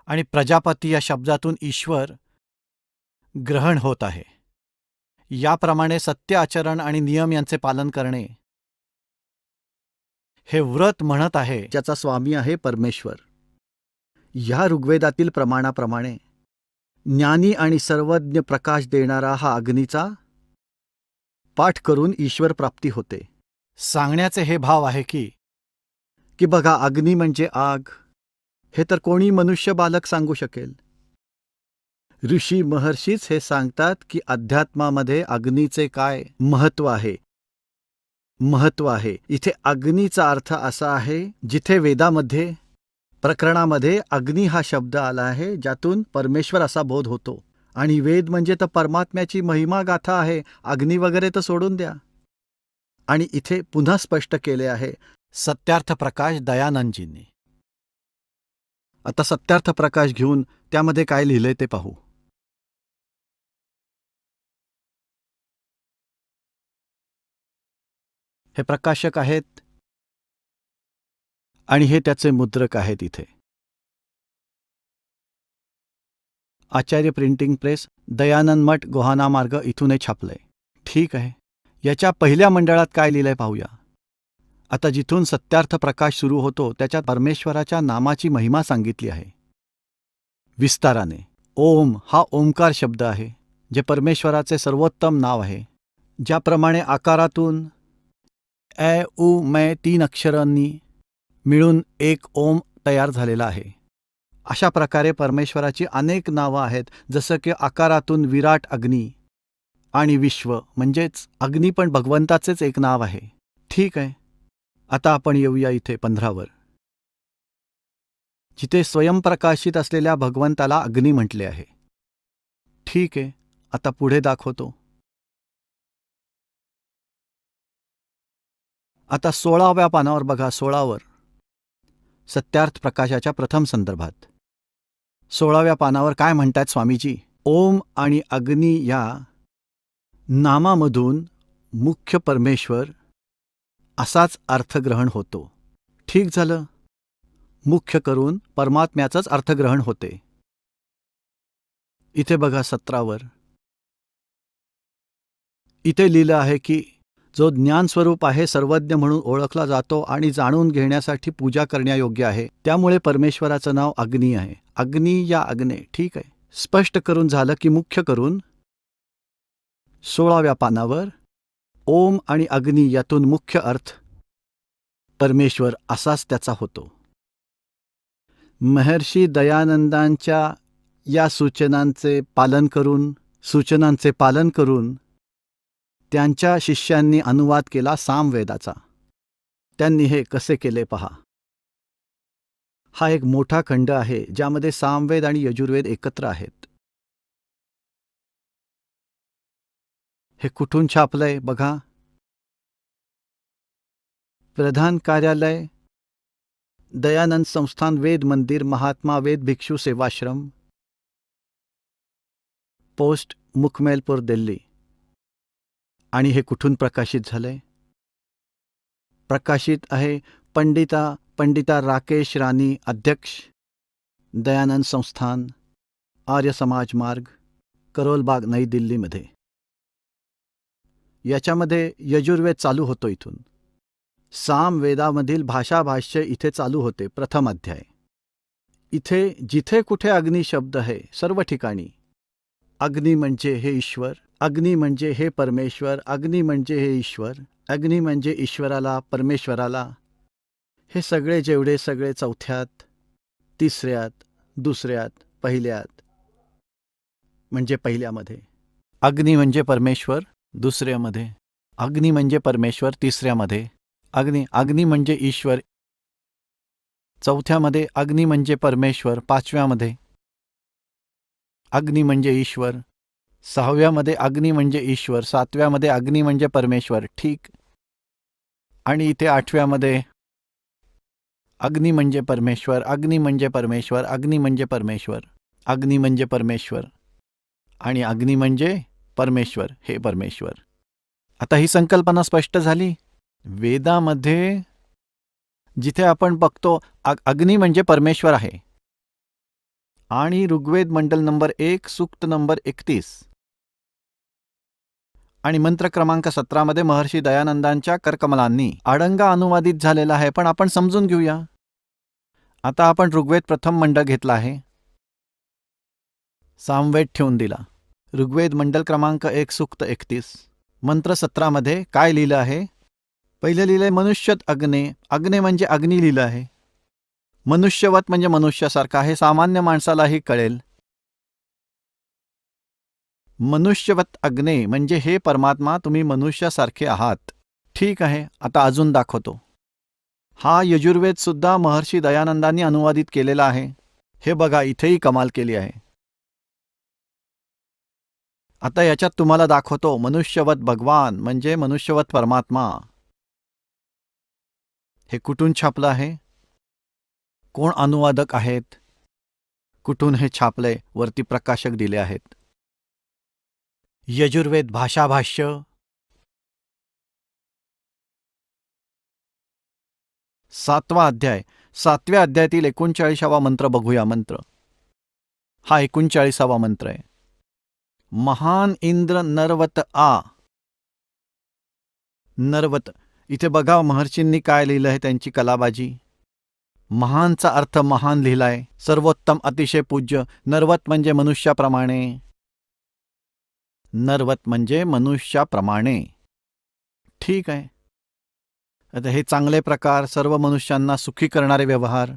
आणि प्रजापती या शब्दातून ईश्वर ग्रहण होत आहे. याप्रमाणे सत्य आचरण आणि नियम यांचे पालन करणे हे व्रत म्हणत आहे, ज्याचा स्वामी आहे परमेश्वर. या ऋग्वेदातील प्रमाणाप्रमाणे ज्ञानी आणि सर्वज्ञ प्रकाश देणारा हा अग्नीचा पाठ करून ईश्वर प्राप्ती होते. सांगण्याचे हे भाव आहे की बघा, अग्नी म्हणजे आग, हे तर कोणी मनुष्य बालक सांगू शकेल. ऋषी महर्षीच हे सांगतात की अध्यात्मामध्ये अग्नीचे काय महत्त्व आहे. इथे अग्नीचा अर्थ असा आहे, जिथे वेदामध्ये प्रकरणामध्ये अग्नी हा शब्द आला आहे, ज्यातून परमेश्वर असा बोध होतो. आणि वेद म्हणजे तर परमात्म्याची महिमा गाथा आहे. अग्नी वगैरे तर सोडून द्या. आणि इथे पुन्हा स्पष्ट केले आहे सत्यार्थ प्रकाश दयानंदजींनी. आता सत्यार्थ प्रकाश घेऊन त्यामध्ये काय लिहिलंय ते पाहू. हे प्रकाशक आहेत आणि हे त्याचे मुद्रक आहेत. इथे आचार्य प्रिंटिंग प्रेस, दयानंद मठ, गोहाना मार्ग इथून हे छापलंय. ठीक आहे. याच्या पहिल्या मंडळात काय लिहिलंय पाहूया. आता जिथून सत्यार्थ प्रकाश सुरू होतो त्याच्यात परमेश्वराच्या नामाची महिमा सांगितली आहे विस्ताराने. ओम हा ओंकार शब्द आहे, जे परमेश्वराचे सर्वोत्तम नाव आहे. ज्याप्रमाणे आकारातून ए उ मै 3 अक्षरांनी मिळून एक ओम तयार झालेला आहे, अशा प्रकारे परमेश्वराची अनेक नावं आहेत. जसं की आकारातून विराट अग्नी आणि विश्व म्हणजेच अग्नी पण भगवंताचेच एक नाव आहे. ठीक आहे. आता आपण येऊया इथे 15 जिथे स्वयंप्रकाशित असलेल्या भगवंताला अग्नी म्हटले आहे. ठीक आहे. आता पुढे दाखवतो. आता 16व्या पानावर बघा. 16वर सत्यार्थ प्रकाशाच्या प्रथम संदर्भात 16व्या पानावर काय म्हणतात स्वामीजी. ओम आणि अग्नी या नामामधून मुख्य परमेश्वर असाच अर्थग्रहण होतो. ठीक झालं. मुख्य करून परमात्म्याचंच अर्थग्रहण होते. इथे बघा 17वर. इथे लिहिलं आहे की जो ज्ञानस्वरूप आहे, सर्वज्ञ म्हणून ओळखला जातो आणि जाणून घेण्यासाठी पूजा करण्यायोग्य आहे, त्यामुळे परमेश्वराचं नाव अग्नी आहे. अग्नी या अग्ने. ठीक आहे. स्पष्ट करून झालं की मुख्य करून 16व्या पानावर ओम आणि अग्नी यातून मुख्य अर्थ परमेश्वर असाच त्याचा होतो. महर्षी दयानंदांच्या या सूचनांचे पालन करून त्यांच्या शिष्यांनी अनुवाद केला सामवेदाचा. त्यांनी हे कसे केले पहा. हा एक मोठा खंड आहे ज्यामध्ये सामवेद आणि यजुर्वेद एकत्र आहेत. हे कुठून छापलंय बघा. प्रधान कार्यालय दयानंद संस्थान, वेद मंदिर, महात्मा वेद भिक्षू सेवाश्रम, पोस्ट मुखमेलपूर, दिल्ली. आणि हे कुठून प्रकाशित झालंय. प्रकाशित आहे पंडिता राकेश राणी, अध्यक्ष, दयानंद संस्थान, आर्य समाज मार्ग, करोलबाग, नई दिल्लीमध्ये. याच्यामध्ये यजुर्वेद चालू होतो. इथून सामवेदामधील भाषाभाष्य इथे चालू होते. प्रथम अध्याय. इथे जिथे कुठे अग्नी शब्द आहे सर्व ठिकाणी अग्नी म्हणजे हे ईश्वर, अग्नी म्हणजे हे परमेश्वर, अग्नी म्हणजे हे ईश्वर, अग्नी म्हणजे ईश्वराला, परमेश्वराला. हे सगळे जेवढे सगळे चौथ्यात, तिसऱ्यात, दुसऱ्यात, पहिल्यात म्हणजे पहिल्यामध्ये अग्नी म्हणजे परमेश्वर, दुसऱ्यामध्ये अग्नी म्हणजे परमेश्वर, तिसऱ्यामध्ये अग्नी म्हणजे ईश्वर, चौथ्यामध्ये अग्नी म्हणजे परमेश्वर, पाचव्यामध्ये अग्नी म्हणजे ईश्वर, सहाव्यामध्ये अग्नी म्हणजे ईश्वर, सातव्यामध्ये अग्नी म्हणजे परमेश्वर. ठीक. आणि इथे आठव्यामध्ये अग्नी म्हणजे परमेश्वर, अग्नी म्हणजे परमेश्वर, अग्नी म्हणजे परमेश्वर, अग्नी म्हणजे परमेश्वर आणि अग्नी म्हणजे परमेश्वर, हे परमेश्वर. आता ही संकल्पना स्पष्ट झाली. वेदामध्ये जिथे आपण बघतो अग्नी म्हणजे परमेश्वर आहे. आणि ऋग्वेद मंडल नंबर 1 सूक्त नंबर 31 आणि मंत्र क्रमांक 17 महर्षी दयानंदांच्या करकमलांनी आडंगा अनुवादित झालेला आहे. पण आपण समजून घेऊया. आता आपण ऋग्वेद प्रथम मंडळ घेतला आहे, सामवेद ठेवून दिला. ऋग्वेद मंडल क्रमांक 1 सूक्त 31 मंत्र 17 काय लिहिलं आहे. पहिलं लिहिलंय मनुष्यत अग्ने. अग्ने म्हणजे अग्नी लिहिलं आहे. मनुष्यवत म्हणजे मनुष्यासारखा. हे सामान्य माणसालाही कळेल. मनुष्यवत अग्ने म्हणजे हे परमात्मा, तुम्ही मनुष्यासारखे आहात. ठीक आहे. आता अजून दाखवतो. हा यजुर्वेद सुद्धा महर्षी दयानंदांनी अनुवादित केलेला आहे. हे बघा, इथेही कमाल केली आहे. आता याच्यात तुम्हाला दाखवतो मनुष्यवत भगवान म्हणजे मनुष्यवत परमात्मा. हे कुठून छापलं आहे, कोण अनुवादक आहेत, कुठून हे छापले, वरती प्रकाशक दिले आहेत. यजुर्वेद भाषाभाष्य, 7वा अध्याय. 7व्या अध्यायातील 39वा मंत्र बघूया. मंत्र हा 39वा मंत्र आहे. महान इंद्र नरवत आ. नरवत, इथे बघा महर्षींनी काय लिहिलं आहे, त्यांची कलाबाजी. महानचा अर्थ महान लिहिलाय, सर्वोत्तम, अतिशय पूज्य. नरवत म्हणजे मनुष्याप्रमाणे. नरवत म्हणजे मनुष्याप्रमाणे. ठीक आहे. आता हे चांगले प्रकार, सर्व मनुष्यांना सुखी करणारे व्यवहार.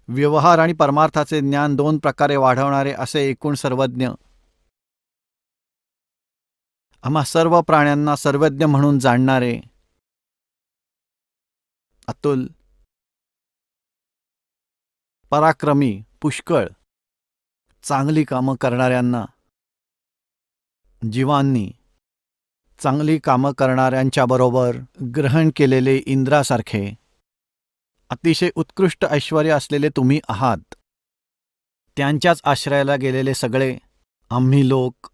व्यवहार आणि परमार्थाचे ज्ञान 2 प्रकारे वाढवणारे असे एकूण सर्वज्ञ. आम्हा सर्व प्राण्यांना सर्वज्ञ म्हणून जाणणारे. अतुल, पराक्रमी, पुष्कळ, चांगली कामं करणाऱ्यांना. जीवांनी चांगली कामं करणाऱ्यांच्या बरोबर ग्रहण केलेले इंद्रासारखे अतिशय उत्कृष्ट ऐश्वर्य असलेले तुम्ही आहात. त्यांच्याच आश्रयाला गेलेले सगळे आम्ही लोक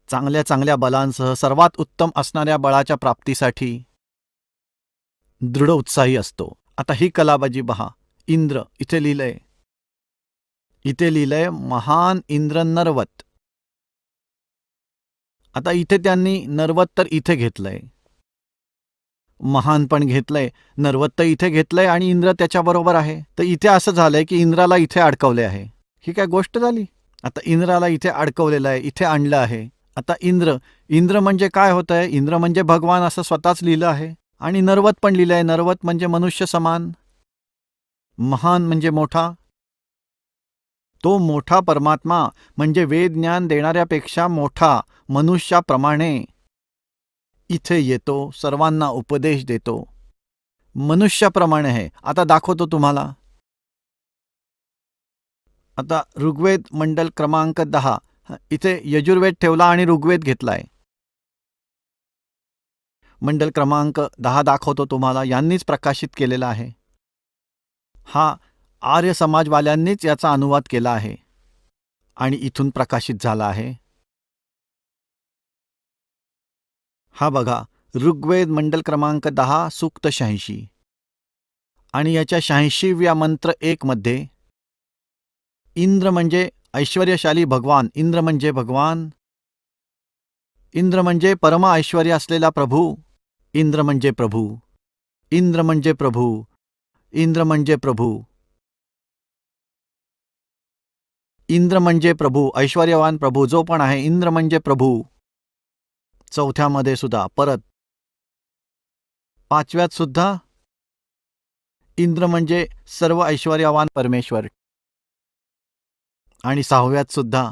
चांगल्या चांगल्या बलांसह सर्वात उत्तम असणाऱ्या बळाच्या प्राप्तीसाठी दृढ उत्साही असतो. आता ही कलाबाजी पहा. इंद्र इथे लिहिलंय, इथे लिहिलंय महान इंद्र नरवत. आता इथे त्यांनी नरवत तर इथे घेतलंय, महान पण घेतलंय, नरवत तर इथे घेतलंय आणि इंद्र त्याच्याबरोबर आहे. तर इथे असं झालंय की इंद्राला इथे अडकवले आहे. ही काय गोष्ट झाली? आता इंद्राला इथे अडकवलेलं आहे, इथे आणलं आहे. आता इंद्र म्हणजे काय होतंय? इंद्र म्हणजे भगवान असं स्वतःच लिहिलं आहे. आणि नरवत पण लिहिलंय, नरवत म्हणजे मनुष्य समान. महान म्हणजे मोठा. तो मोठा परमात्मा म्हणजे वेद ज्ञान देणाऱ्यापेक्षा मोठा मनुष्याप्रमाणे इथे येतो, सर्वांना उपदेश देतो. मनुष्याप्रमाणे आहे. आता दाखवतो तुम्हाला. आता ऋग्वेद मंडल क्रमांक 10, इथे यजुर्वेद ठेवला आणि ऋग्वेद घेतलाय. मंडल क्रमांक 10 दाखवतो तुम्हाला. यांनीच प्रकाशित केलेला आहे. हा आर्य समाजवाल्यांनीच याचा अनुवाद केला आहे आणि इथून प्रकाशित झाला आहे. हा बघा, ऋग्वेद मंडल क्रमांक 10 सूक्त 86 आणि याच्या 86व्या मंत्र 1 मध्ये इंद्र म्हणजे ऐश्वर्यशाली भगवान. इंद्र म्हणजे भगवान. इंद्र म्हणजे परम ऐश्वर्य असलेला प्रभू. इंद्र म्हणजे प्रभू. इंद्र म्हणजे प्रभू. इंद्र म्हणजे प्रभू. इंद्र म्हणजे प्रभू, ऐश्वर्यवान प्रभू जो पण आहे, इंद्र म्हणजे प्रभू. 4थ्यामध्ये सुद्धा परत, 5व्यात सुद्धा इंद्र म्हणजे सर्व ऐश्वर्यवान परमेश्वर. आणि 6व्यात सुद्धा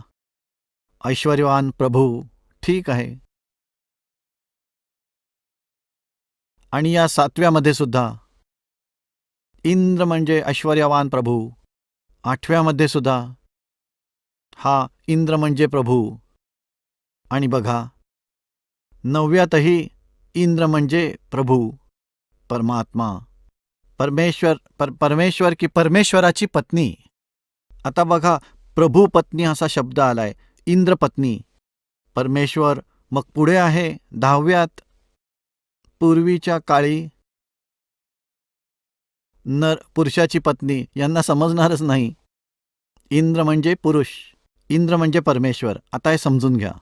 ऐश्वर्यवान प्रभू. ठीक आहे. आणि या 7व्यामध्ये सुद्धा इंद्र म्हणजे ऐश्वर्यवान प्रभू. 8व्यामध्ये सुद्धा हा इंद्र म्हणजे प्रभू. आणि बघा 9व्यातही इंद्र म्हणजे प्रभू, परमात्मा, परमेश्वर की परमेश्वराची पत्नी. आता बघा, प्रभू पत्नी असा शब्द आलाय, इंद्र पत्नी, परमेश्वर. मग पुढे आहे 10व्यात, पूर्वीच्या काळी पुरुषाची पत्नी. यांना समजणारच नाही. इंद्र म्हणजे पुरुष, इंद्र म्हणजे परमेश्वर. आता हे समजून घ्या.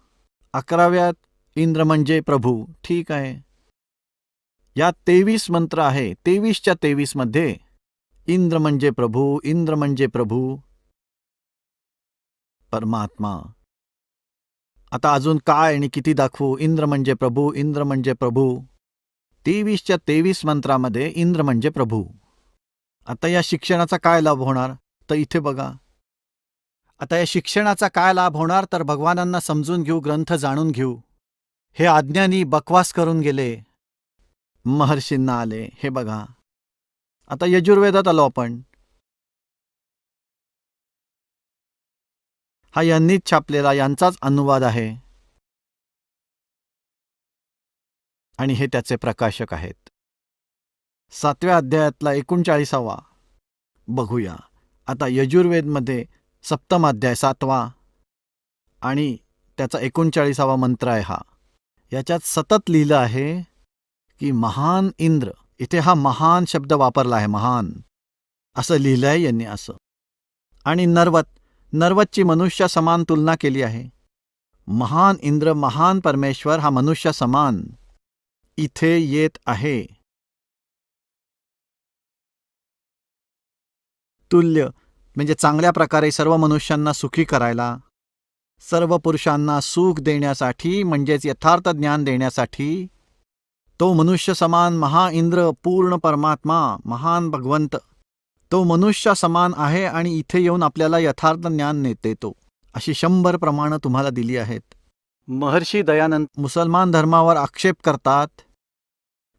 11व्यात इंद्र म्हणजे प्रभू. ठीक आहे. यात 23 मंत्र आहे. 23च्या 23 मध्ये इंद्र म्हणजे प्रभू, इंद्र म्हणजे प्रभू, परमात्मा. आता अजून काय आणि किती दाखवू? इंद्र म्हणजे प्रभू, इंद्र म्हणजे प्रभू. 23च्या 23 मंत्रामध्ये इंद्र म्हणजे प्रभू. आता या शिक्षणाचा काय लाभ होणार? तर इथे बघा. आता या शिक्षणाचा काय लाभ होणार? तर भगवानांना समजून घेऊ, ग्रंथ जाणून घेऊ. हे अज्ञानी बकवास करून गेले. महर्षींना आले. हे बघा, आता यजुर्वेदात आलो आपण. हा यांनीच छापलेला, यांचाच अनुवाद आहे आणि हे त्याचे प्रकाशक आहेत. 7व्या अध्यायातला 39वा बघूया. आता यजुर्वेदमध्ये 7मा अध्याय 7वा आणि त्याचा 39वा मंत्र आहे हा. याच्यात सतत लिहिलं आहे की महान इंद्र, इथे हा महान शब्द वापरला आहे, महान असं लिहिलं आहे यांनी असं. आणि नरवतची मनुष्या समान तुलना केली आहे. महान इंद्र, महान परमेश्वर हा मनुष्या समान इथे येत आहे. तुल्य म्हणजे चांगल्या प्रकारे सर्व मनुष्यांना सुखी करायला, सर्व पुरुषांना सुख देण्यासाठी म्हणजेच यथार्थ ज्ञान देण्यासाठी तो मनुष्य समान महाइंद्र, पूर्ण परमात्मा, महान भगवंत तो मनुष्य समान आहे आणि इथे येऊन आपल्याला यथार्थ ज्ञान देतो. अशी 100 प्रमाणं तुम्हाला दिली आहेत. महर्षी दयानंद मुसलमान धर्मावर आक्षेप करतात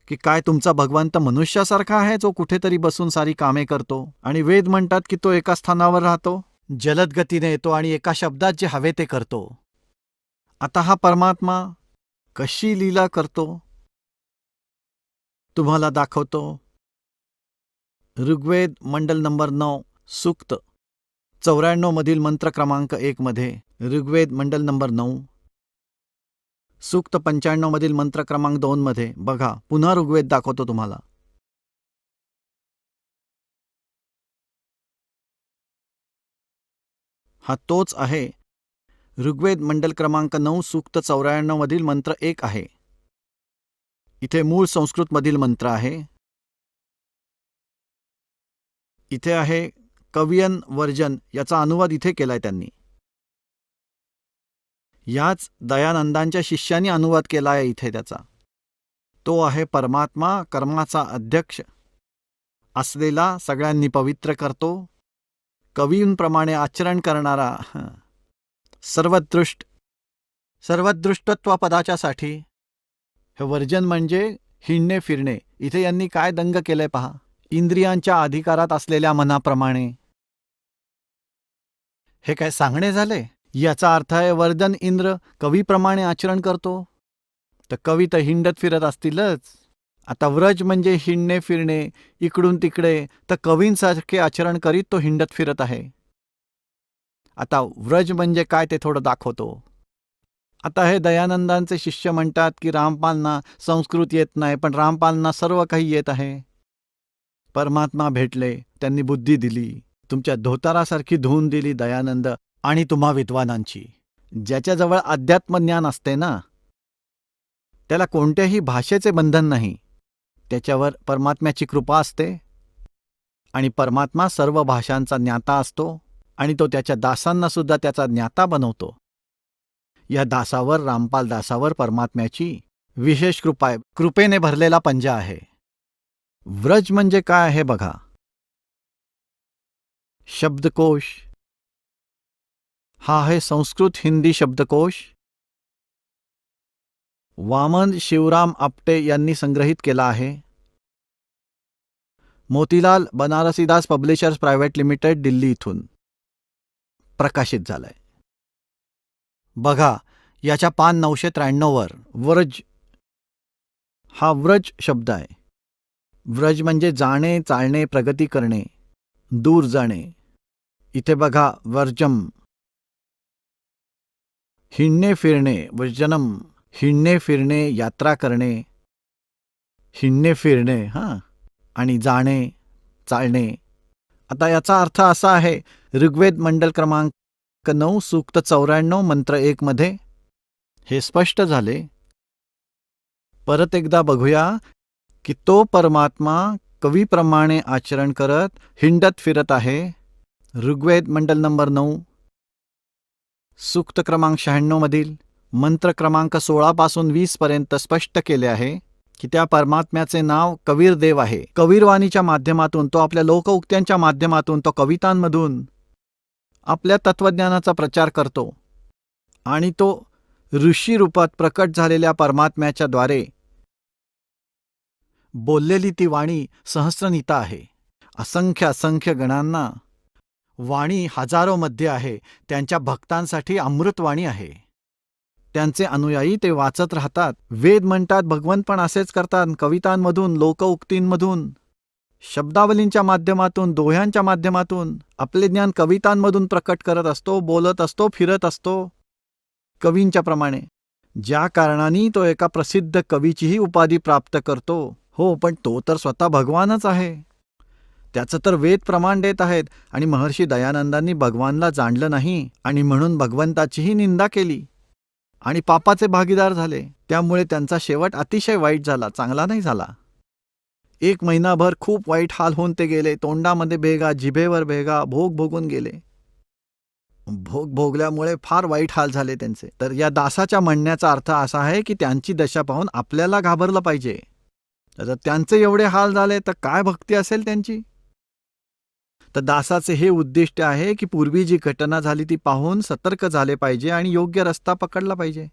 की काय तुमचा भगवंत मनुष्यासारखा आहे जो कुठेतरी बसून सारी कामे करतो, आणि वेद म्हणतात की तो एका स्थानावर राहतो, जलद गतीने येतो आणि एका शब्दात जे हवे ते करतो. आता हा परमात्मा कशी लीला करतो तुम्हाला दाखवतो. ऋग्वेद मंडल नंबर 9 सूक्त 94 मधील मंत्र क्रमांक 1 मध्ये, ऋग्वेद मंडल नंबर 9 सूक्त 95 मधील मंत्र क्रमांक 2 मध्ये बघा. पुन्हा ऋग्वेद दाखवतो तुम्हाला. हा तोच आहे. ऋग्वेद मंडल क्रमांक 9 सूक्त 94 मधील मंत्र 1 आहे. इथे मूळ संस्कृत मधील मंत्र आहे. इथे आहे कवियन वर्जन, याचा अनुवाद इथे केलाय त्यांनी. याच दयानंदांच्या शिष्यांनी अनुवाद केला आहे इथे त्याचा. तो आहे परमात्मा, कर्माचा अध्यक्ष असलेला, सगळ्यांनी पवित्र करतो, कवींप्रमाणे आचरण करणारा, सर्वदृष्टत्व पदाच्यासाठी. हे वर्जन म्हणजे हिंडणे फिरणे. इथे यांनी काय दंग केलंय पहा. इंद्रियांच्या अधिकारात असलेल्या मनाप्रमाणे. हे काय सांगणे झाले. याचा अर्थ आहे वर्धन इंद्र कवीप्रमाणे आचरण करतो, तर कवी तर हिंडत फिरत असतीलच. आता व्रज म्हणजे हिंडणे फिरणे इकडून तिकडे, तर कवींसारखे आचरण करीत तो हिंडत फिरत आहे. आता व्रज म्हणजे काय ते थोडं दाखवतो. आता हे दयानंदांचे शिष्य म्हणतात की रामपालना संस्कृत येत नाही, पण रामपालना सर्व काही येत आहे. परमात्मा भेटले, त्यांनी बुद्धी दिली, तुमच्या धोतारासारखी धुवून दिली दयानंद आणि तुम्हा विद्वानांची. ज्याच्याजवळ अध्यात्मज्ञान असते ना, त्याला कोणत्याही भाषेचे बंधन नाही. त्याच्यावर परमात्म्याची कृपा असते आणि परमात्मा सर्व भाषांचा ज्ञाता असतो आणि तो त्याच्या दासांना सुद्धा त्याचा ज्ञाता बनवतो. या दासावर, रामपाल दासावर परमात्म्याची विशेष कृपा आहे. कृपेने भरलेला पंजा आहे. व्रज म्हणजे काय आहे बघा. शब्दकोश हा आहे संस्कृत हिंदी शब्दकोश. वामन शिवराम आपटे यांनी संग्रहित केला आहे. Motilal Banarsidas publishers private limited Delhi इथून प्रकाशित झालाय. बघा, याच्या पान 993 वर व्रज हा व्रज शब्द आहे. व्रज म्हणजे जाणे, चालणे, प्रगती करणे, दूर जाणे. इथे बघा वर्जम, हिंडणे फिरणे, वर्जनम, हिंडणे फिरणे, यात्रा करणे, हिंडणे फिरणे आणि जाणे, चालणे. आता याचा अर्थ असा आहे. ऋग्वेद मंडल क्रमांक 9 सूक्त 94 मंत्र 1 मध्ये हे स्पष्ट झाले. परत एकदा बघूया की तो परमात्मा कवीप्रमाणे आचरण करत हिंडत फिरत आहे. ऋग्वेद मंडल नंबर 9 सूक्त क्रमांक 96 मधील मंत्र क्रमांक 16 पासून 20 पर्यंत स्पष्ट केले आहे की त्या परमात्म्याचे नाव कबीर देव आहे. कबीरवाणीच्या माध्यमातून तो, आपल्या लोकउक्त्यांच्या माध्यमातून तो, कवितांमधून आपल्या तत्वज्ञानाचा प्रचार करतो आणि तो ऋषी रूपात प्रकट झालेल्या परमात्म्याच्या द्वारे बोललेली ती वाणी सहस्रनीता आहे. असंख्य असंख्य गणांना वाणी हजारोमध्ये आहे. त्यांच्या भक्तांसाठी अमृतवाणी आहे. त्यांचे अनुयायी ते वाचत राहतात. वेद म्हणतात, भगवंत पण असेच करतात. कवितांमधून, लोकउक्तींमधून, शब्दावलींच्या माध्यमातून, दोह्यांच्या माध्यमातून आपले ज्ञान कवितांमधून प्रकट करत असतो, बोलत असतो, फिरत असतो कवींच्या प्रमाणे. ज्या कारणाने तो एका प्रसिद्ध कवीचीही उपाधी प्राप्त करतो. हो, पण तो तर स्वतः भगवानच आहे. त्याचं तर वेद प्रमाण देत आहेत. आणि महर्षी दयानंदांनी भगवानला जाणलं नाही आणि म्हणून भगवंताचीही निंदा केली आणि पापाचे भागीदार झाले. त्यामुळे त्यांचा शेवट अतिशय वाईट झाला, चांगला नाही झाला. 1 महिनाभर खूप वाईट हाल होऊन ते गेले. तोंडामध्ये भेगा, जिभेवर भेगा, भोग भोगून गेले. भोग भोगल्यामुळे फार वाईट हाल झाले त्यांचे. तर या दासाच्या म्हणण्याचा अर्थ असा आहे की त्यांची दशा पाहून आपल्याला घाबरलं पाहिजे. तर त्यांचे एवढे हाल झाले तर काय भक्ती असेल त्यांची. तर दासाचे हे उद्दिष्ट आहे की पूर्वी जी घटना झाली ती पाहून सतर्क झाले पाहिजे आणि योग्य रस्ता पकडला पाहिजे.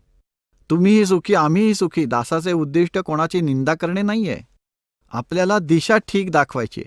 तुम्हीही सुखी, आम्हीही सुखी. दासाचे उद्दिष्ट कोणाची निंदा करणे नाहीये. आपल्याला दिशा ठीक दाखवायची.